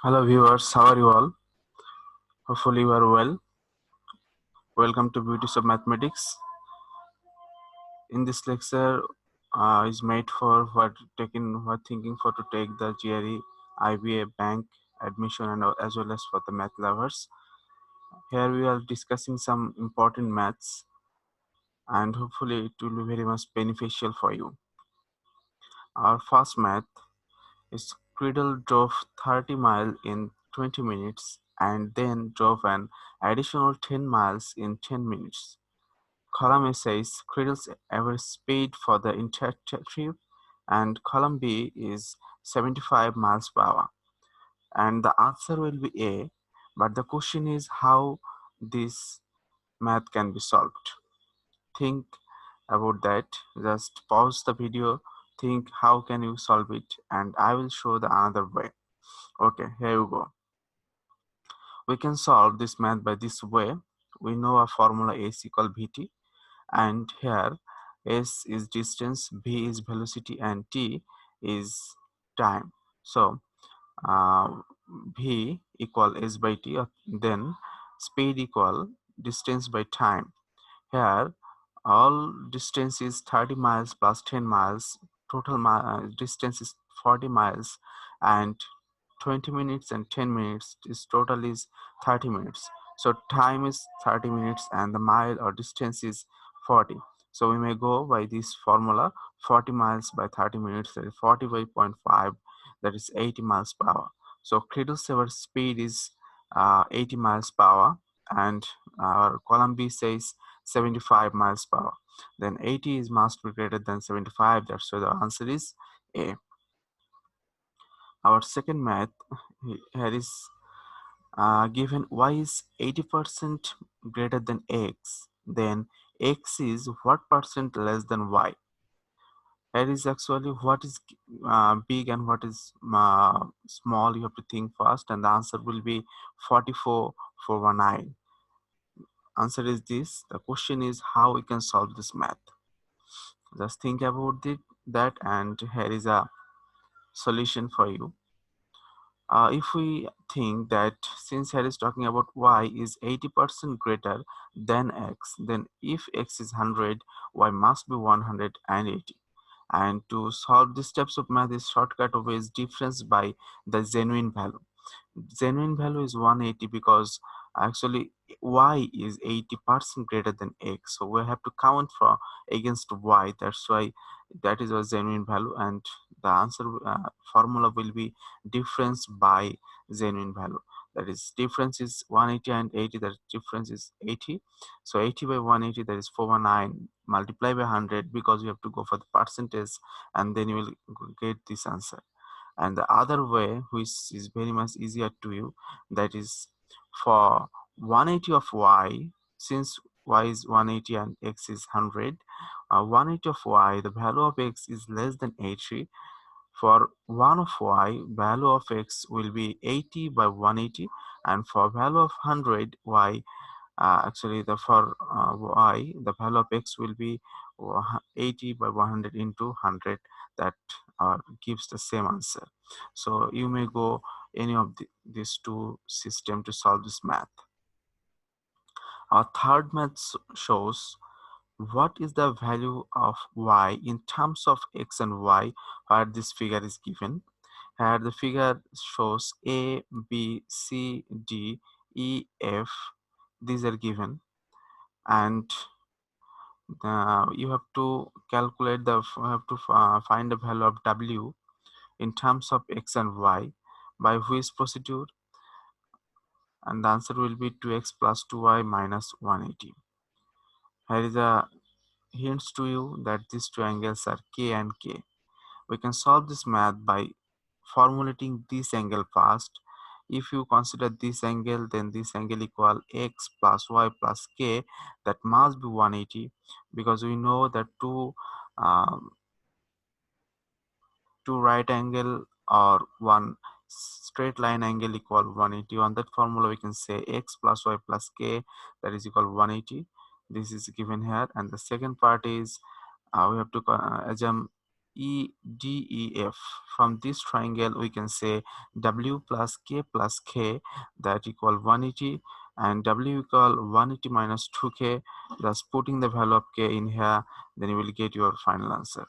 Hello viewers, how are you all? Hopefully you are well. Welcome to Beauties of Mathematics. In this lecture is made for who are thinking for to take the GRE, IBA, bank admission and as well as for the math lovers. Here we are discussing some important maths and hopefully it will be very much beneficial for you. Our first math is Cradle drove 30 miles in 20 minutes and then drove an additional 10 miles in 10 minutes. Column A says Cradle's average speed for the entire trip, and column B is 75 miles per hour. And the answer will be A, but the question is how this math can be solved. Think about that. Just pause the video, think how can you solve it, and I will show the another way. Okay, here we go. We can solve this math by this way. We know a formula A is equal Vt, and here s is distance, v is velocity, and t is time. So v equal s by t, then speed equal distance by time. Here all distance is 30 miles plus 10 miles, total distance is 40 miles, and 20 minutes and 10 minutes is total is 30 minutes. So time is 30 minutes and the mile or distance is 40. So we may go by this formula: 40 miles by 30 minutes, that is 40 by 0.5, that is 80 miles per hour. So cradle saver speed is 80 miles per hour, and our column B says 75 miles per hour. Then 80 is must be greater than 75, that's why the answer is A. Our second math here is given y is 80% greater than x, then x is what percent less than y. Here is actually what is big and what is small. You have to think first, and the answer will be 44,419. Answer is this. The question is how we can solve this math. Just think about that, and here is a solution for you. If we think that since here is talking about y is 80% greater than x, then if x is 100, y must be 180. And to solve these types of math, is shortcut way is difference by the genuine value. Genuine value is 180 because actually y is 80% greater than x, so we have to count for against y. That's why that is a genuine value, and the answer formula will be difference by genuine value. That is difference is 180 and 80, that difference is 80. So 80 by 180, that is 419, multiply by 100 because you have to go for the percentage, and then you will get this answer. And the other way, which is very much easier to you, that is for 180 of y, since y is 180 and x is 100, 180 of y, the value of x is less than 80. For 1 of y, value of x will be 80 by 180, and for value of 100 y, actually the for y, the value of x will be 80 by 100 into 100, that gives the same answer. So you may go any of these two systems to solve this math. Our third math shows what is the value of y in terms of x and y, where this figure is given. Here the figure shows a, b, c, d, e, f. These are given, and you have to calculate find the value of w in terms of x and y by which procedure, and the answer will be 2x plus 2y minus 180. Here is a hints to you that these two angles are k and k. We can solve this math by formulating this angle first. If you consider this angle, then this angle equal x plus y plus k, that must be 180, because we know that um, two right angle or one straight line angle equal 180. On that formula we can say x plus y plus k, that is equal 180. This is given here, and the second part is we have to assume EDEF. From this triangle we can say W plus K that equal 180, and W equal 180 minus 2K. Thus putting the value of K in here, then you will get your final answer.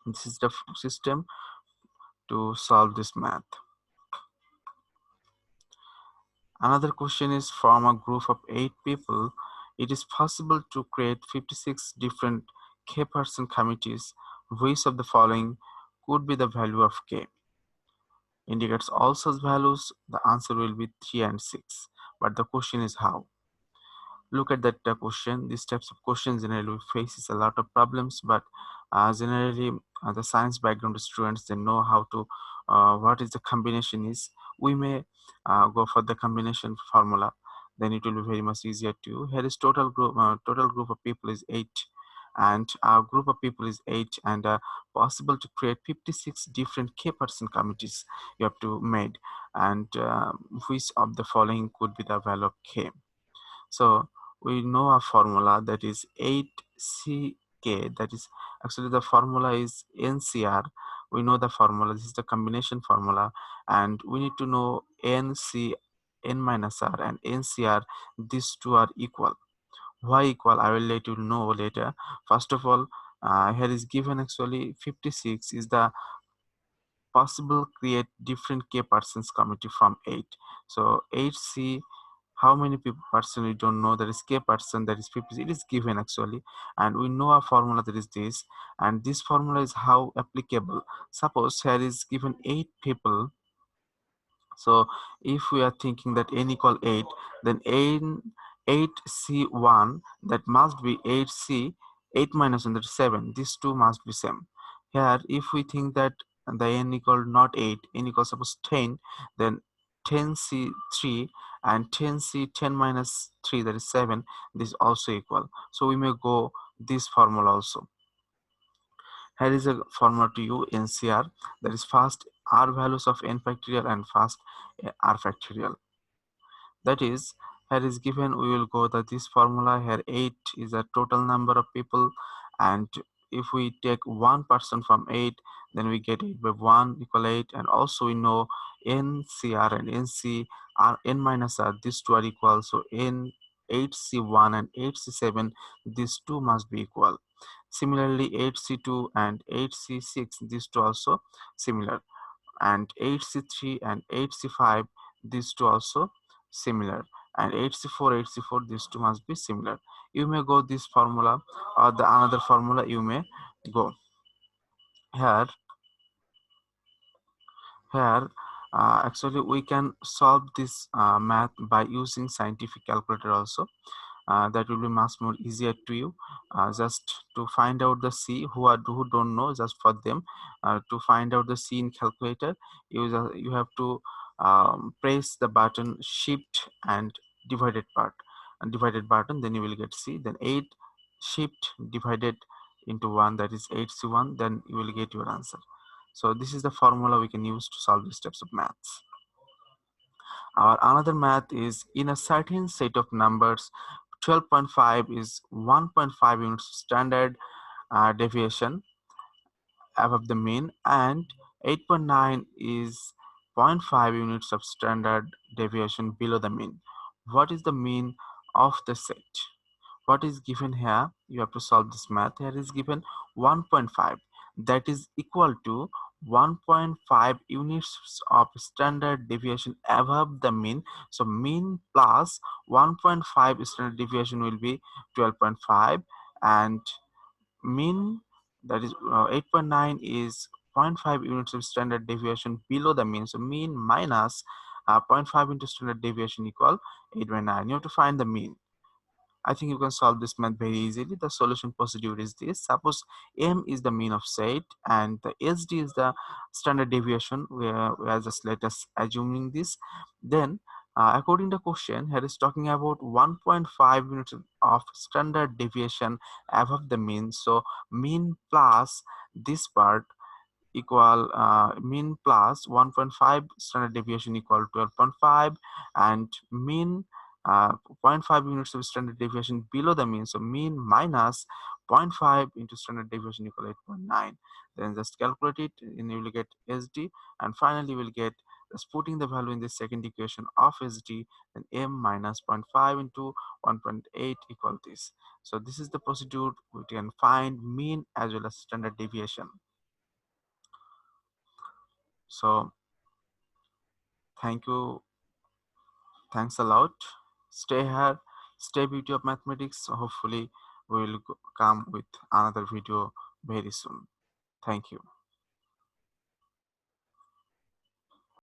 This is the system to solve this math. Another question is, from a group of 8 people, it is possible to create 56 different K-person committees. Which of the following could be the value of K? Indicates all such values. The answer will be 3 and 6. But the question is how? Look at that question. These types of questions generally faces a lot of problems, but generally the science background students, they know how to what is the combination is. We may go for the combination formula, then it will be very much easier to you. Here is total group of people is 8, and our group of people is 8, and possible to create 56 different K-person committees you have to made, and which of the following could be the value of K? So we know a formula, that is 8CK, that is actually the formula is NCR. We know the formula, this is the combination formula, and we need to know NC, N minus R and NCR, these two are equal. Why equal, I will let you know later. First of all, here is given actually 56 is the possible create different K persons committee from 8. So 8C, how many people person we don't know, that is K person, that is 50, it is given actually, and we know a formula, that is this, and this formula is how applicable. Suppose here is given 8 people. So if we are thinking that n equal 8, then n 8C1, that must be 8C, 8 minus 1, that is 7. These two must be same. Here, if we think that the n equal not 8, n equal suppose 10, then 10C3 and 10C, 10 minus 3, that is 7. This is also equal. So we may go this formula also. Here is a formula to you, NCR, that is first R values of n factorial and first R factorial. That is, here is given, we will go that this formula here, 8 is a total number of people, and if we take one person from 8, then we get 8 by 1 equal 8, and also we know NCR and NC are n minus R, these two are equal, so n 8C1 and 8C7, these two must be equal. Similarly 8C2 and 8C6, these two also similar, and 8C3 and 8C5, these two also similar, and 8C4, 8C4, these two must be similar. You may go this formula or the another formula, you may go here. Actually we can solve this math by using scientific calculator also. That will be much more easier to you. Just to find out the C, who don't know, just for them, to find out the C in calculator, you have to press the button shift and divided button, then you will get C, then 8 shift divided into 1, that is 8C1, then you will get your answer. So this is the formula we can use to solve these types of maths. Our another math is, in a certain set of numbers, 12.5 is 1.5 units standard deviation above the mean, and 8.9 is zero point 0.5 units of standard deviation below the mean. What is the mean of the set? What is given here? You have to solve this math. Here is given 1.5, that is equal to 1.5 units of standard deviation above the mean. So mean plus 1.5 standard deviation will be 12.5, and mean, that is 8.9 is zero point 0.5 units of standard deviation below the mean. So mean minus 0.5 into standard deviation equal 8/9. You have to find the mean. I think you can solve this math very easily. The solution procedure is this. Suppose M is the mean of set and the SD is the standard deviation. We are just let us assuming this. Then according to the question, here is talking about 1.5 units of standard deviation above the mean. So mean plus this part equal mean plus 1.5 standard deviation equal 12.5, and mean zero point 0.5 units of standard deviation below the mean. So mean minus zero point 0.5 into standard deviation equal 8.9. Then just calculate it and you will get SD, and finally you will get, just putting the value in the second equation of SD, then m minus zero point 0.5 into 1.8 equal this. So this is the procedure we can find mean as well as standard deviation. So thank you, thanks a lot. Stay here, stay beauty of mathematics. Hopefully we will come with another video very soon. Thank you.